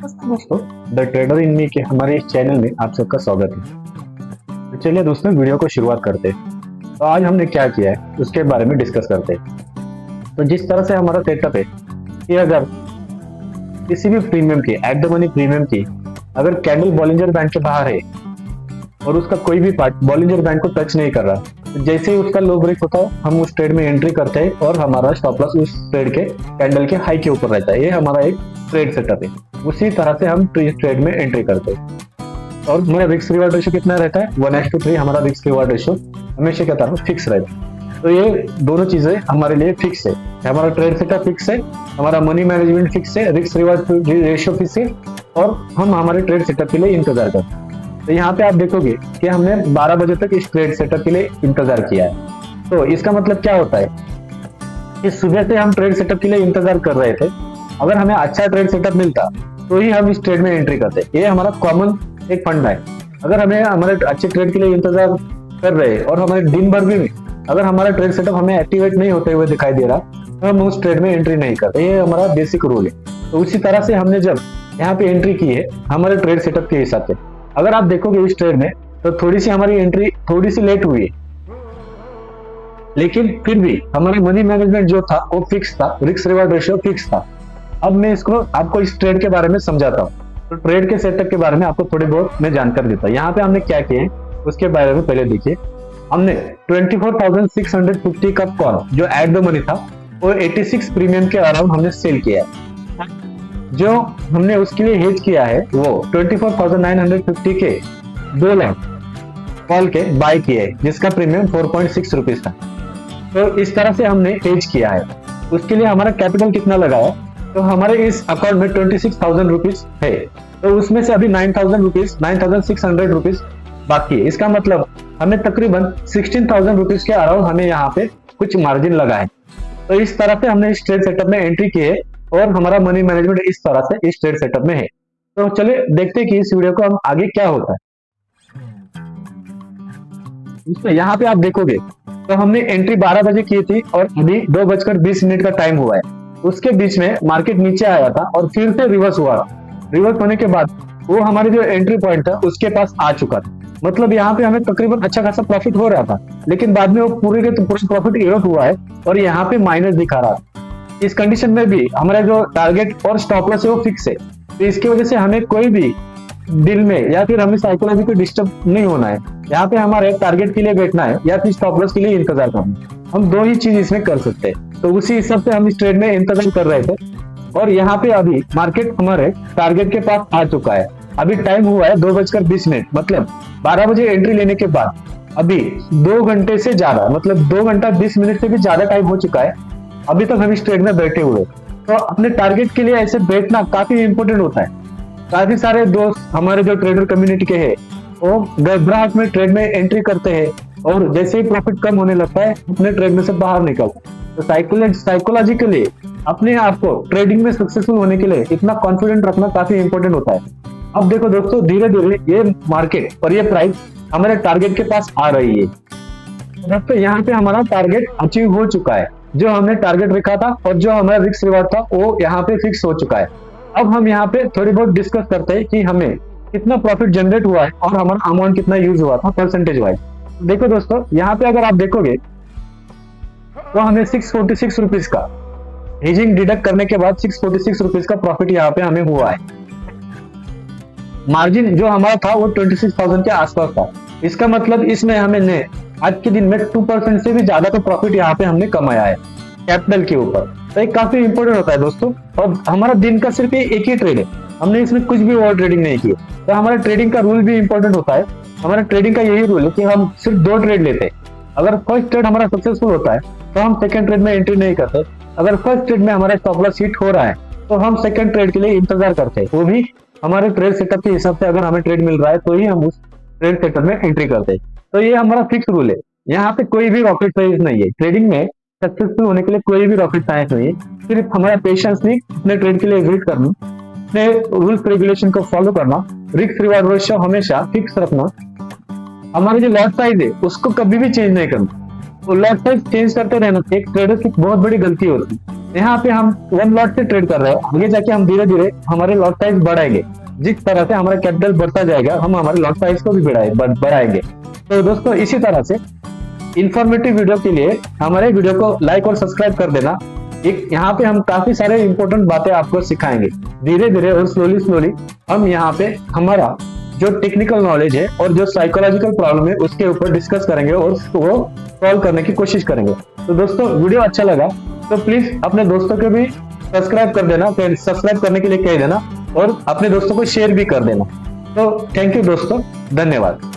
दोस्तों, the trader इन मी के हमारे इस चैनल में आप सबका स्वागत है। तो चलिए दोस्तों, वीडियो को शुरुआत करते हैं। तो आज हमने क्या किया है उसके बारे में डिस्कस करते हैं। तो जिस तरह से हमारा सेटअप है कि अगर किसी भी प्रीमियम की एट द मनी प्रीमियम की अगर कैंडल बॉलिंजर बैंड के बाहर है और उसका कोई भी पार्ट बॉलिंजर बैंड को टच नहीं कर रहा, तो जैसे ही उसका लो ब्रेक होता है हम उस ट्रेड में एंट्री करते हैं और हमारा स्टॉप लॉस उस ट्रेड के कैंडल के हाई के ऊपर रहता है। ये हमारा एक ट्रेड सेटअप है। उसी तरह से हम ट्रेड में एंट्री करते हैं। और मेरा रिस्क रिवार्ड रेशियो कितना रहता है? 1:3 हमारा रिस्क रिवार्ड रेशियो हमेशा क्या था, फिक्स रहता है। तो ये दोनों चीजें हमारे लिए फिक्स है। हमारा ट्रेड सेटअप फिक्स है, हमारा मनी मैनेजमेंट फिक्स है, रिस्क रिवार्ड रेशियो फिक्स है और हम हमारे ट्रेड सेटअप के लिए इंतजार करते हैं। तो यहाँ पे आप देखोगे कि हमने 12 बजे तक इस ट्रेड सेटअप के लिए इंतजार किया है। तो इसका मतलब क्या होता है कि सुबह से हम ट्रेड सेटअप के लिए इंतजार कर रहे थे। अगर हमें अच्छा ट्रेड सेटअप मिलता तो ही हम इस ट्रेड में एंट्री करते। ये हमारा कॉमन एक फंडा है। अगर हमें हमारे अच्छे ट्रेड के लिए इंतजार कर रहे हैं और हमारे दिन भर भी अगर हमारा ट्रेड सेटअप हमें एक्टिवेट नहीं होते हुए दिखाई दे रहा तो हम उस ट्रेड में एंट्री नहीं करते। ये हमारा बेसिक रूल है। तो उसी तरह से हमने जब यहाँ पे एंट्री की है हमारे ट्रेड सेटअप के हिसाब से, अगर आप देखोगे इस ट्रेड में तो थोड़ी सी हमारी एंट्री थोड़ी सी लेट हुई है, लेकिन फिर भी हमारा मनी मैनेजमेंट जो था वो फिक्स था, रिस्क रिवार्ड रेशियो फिक्स था। अब मैं इसको आपको इस ट्रेड के बारे में समझाता हूँ। तो ट्रेड के सेटअप के बारे में आपको थोड़ी बहुत मैं जानकारी देता हूँ। यहाँ पे हमने क्या किया है उसके बारे में पहले देखिए। हमने 24,650 का कॉल जो एट द मनी था वो 86 प्रीमियम के अराउंड हमने सेल किया है। जो हमने उसके लिए हेज किया है वो 24,950 के 2 लाख कॉल के बाय किए है, जिसका प्रीमियम 4.6 रुपीज था। तो इस तरह से हमने हेज किया है। उसके लिए हमारा कैपिटल कितना लगा है? तो हमारे इस अकाउंट में 26,000 रुपीज है। तो उसमें से अभी 9,000 रुपीज 9,600 रुपीज बाकी है। इसका मतलब हमें तकरीबन 16,000 रुपीज के अराउंड हमें यहाँ पे कुछ मार्जिन लगा है। तो इस तरह से हमने इस ट्रेड सेटअप में एंट्री की है और हमारा मनी मैनेजमेंट इस तरह से इस ट्रेड सेटअप में है। तो चलिए देखते हैं कि इस वीडियो को हम आगे क्या होता है। इसमें यहाँ पे आप देखोगे तो हमने एंट्री 12 बजे की थी और अभी 2:20 का टाइम हुआ है। उसके बीच में मार्केट नीचे आया था और फिर से रिवर्स हुआ। रिवर्स होने के बाद वो हमारे जो एंट्री पॉइंट था उसके पास आ चुका था। मतलब यहाँ पे हमें तकरीबन अच्छा खासा प्रॉफिट हो रहा था, लेकिन बाद में वो पूरे के पूरा प्रॉफिट इरोट हुआ है और यहाँ पे माइनस दिखा रहा था। इस कंडीशन में भी हमारा जो टारगेट और स्टॉप लॉस है वो फिक्स है। तो इसकी वजह से हमें कोई भी दिल में या फिर हमें साइकोलॉजी को डिस्टर्ब नहीं होना है। यहाँ पे हमारे टारगेट के लिए बैठना है या फिर स्टॉप लॉस के लिए इंतजार करना है। हम दो ही चीज इसमें कर सकते हैं। तो उसी हिसाब से हम इस ट्रेड में इंतजार कर रहे थे और यहाँ पे अभी मार्केट हमारे टारगेट के पास आ चुका है। अभी टाइम हुआ है 2:20, मतलब 12 बजे एंट्री लेने के बाद अभी 2 घंटे से ज्यादा, मतलब 2 घंटा 20 मिनट से भी ज्यादा टाइम हो चुका है। अभी तक हम इस ट्रेड में बैठे हुए। तो अपने टारगेट के लिए ऐसे बैठना काफी इंपॉर्टेंट होता है। काफी सारे दोस्त हमारे जो ट्रेडर कम्युनिटी के हैं वो घबराहट में ट्रेड में एंट्री करते हैं और जैसे ही प्रॉफिट कम होने लगता है अपने ट्रेड में से बाहर निकलते हैं। तो साइकोलॉजिकली अपने आप को ट्रेडिंग में सक्सेसफुल होने के लिए इतना कॉन्फिडेंट रखना काफी इंपॉर्टेंट होता है। अब देखो दोस्तों, धीरे धीरे ये मार्केट और ये प्राइस हमारे टारगेट के पास आ रही है। दोस्तों यहाँ पे हमारा टारगेट अचीव हो चुका है। जो हमने टारगेट रखा था और जो हमारा रिस्क रिवार्ड था वो यहाँ पे फिक्स हो चुका है। अब हम यहाँ पे थोड़ी बहुत डिस्कस करते हैं कि हमें कितना प्रॉफिट जनरेट हुआ है और हमारा अमाउंट कितना यूज हुआ था परसेंटेज वाइज। देखो दोस्तों, यहाँ पे अगर आप देखोगे तो हमें 646 रुपीज का हेजिंग डिडक्ट करने के बाद 646 रुपीज का प्रॉफिट यहाँ पे हमें हुआ है। मार्जिन जो हमारा था वो 26,000 के आसपास था। इसका मतलब इसमें हमें आज के दिन में 2% से भी ज्यादा का प्रॉफिट यहाँ पे हमने कमाया है कैपिटल के ऊपर। तो ये काफी इंपॉर्टेंट होता है दोस्तों। और हमारा दिन का सिर्फ एक ही ट्रेड है, हमने इसमें कुछ भी ओवर ट्रेडिंग नहीं की। तो हमारा ट्रेडिंग का रूल भी इंपॉर्टेंट होता है। हमारा ट्रेडिंग का यही रूल है कि हम सिर्फ 2 ट्रेड लेते हैं। अगर फर्स्ट ट्रेड हमारा सक्सेसफुल होता है तो हम सेकंड ट्रेड में एंट्री नहीं करते। अगर फर्स्ट ट्रेड में हमारा स्टॉप लॉस हिट हो रहा है तो हम सेकंड ट्रेड के लिए इंतजार करते हैं। वो भी हमारे ट्रेड सेटअप के हिसाब से अगर हमें ट्रेड मिल रहा है तो ही हम उस ट्रेड सेटअप में एंट्री करते हैं। तो ये हमारा फिक्स रूल है। यहाँ पे कोई भी रॉकेट साइंस नहीं है। ट्रेडिंग में सक्सेसफुल होने के लिए कोई भी रॉकेट साइंस नहीं है। सिर्फ हमारा पेशेंस नहीं, अपने ट्रेड के लिए वेट करना, अपने रूल्स रेगुलेशन को फॉलो करना, रिस्क रिवार्ड रेशियो हमेशा फिक्स रखना, हमारी जो लॉट साइज है उसको कभी भी चेंज नहीं करना। तो लॉट साइज चेंज करते रहना एक ट्रेडर की बहुत बड़ी गलती होती है। यहाँ पे हम 1 लॉट से ट्रेड कर रहे हैं, आगे जाके हम धीरे धीरे हमारे लॉट साइज बढ़ाएंगे। जिस तरह से हमारा कैपिटल बढ़ता जाएगा हम हमारे लॉट साइज को भी बढ़ाएंगे। तो दोस्तों इसी तरह से इंफॉर्मेटिव वीडियो के लिए हमारे वीडियो को लाइक और सब्सक्राइब कर देना। एक यहाँ पे हम काफी सारे इंपॉर्टेंट बातें आपको सिखाएंगे धीरे धीरे और स्लोली हम यहाँ पे हमारा जो टेक्निकल नॉलेज है और जो साइकोलॉजिकल प्रॉब्लम है उसके ऊपर डिस्कस करेंगे और उसको सॉल्व करने की कोशिश करेंगे। तो दोस्तों वीडियो अच्छा लगा तो प्लीज अपने दोस्तों को भी सब्सक्राइब कर देना, सब्सक्राइब करने के लिए कह देना और अपने दोस्तों को शेयर भी कर देना। तो थैंक यू दोस्तों, धन्यवाद।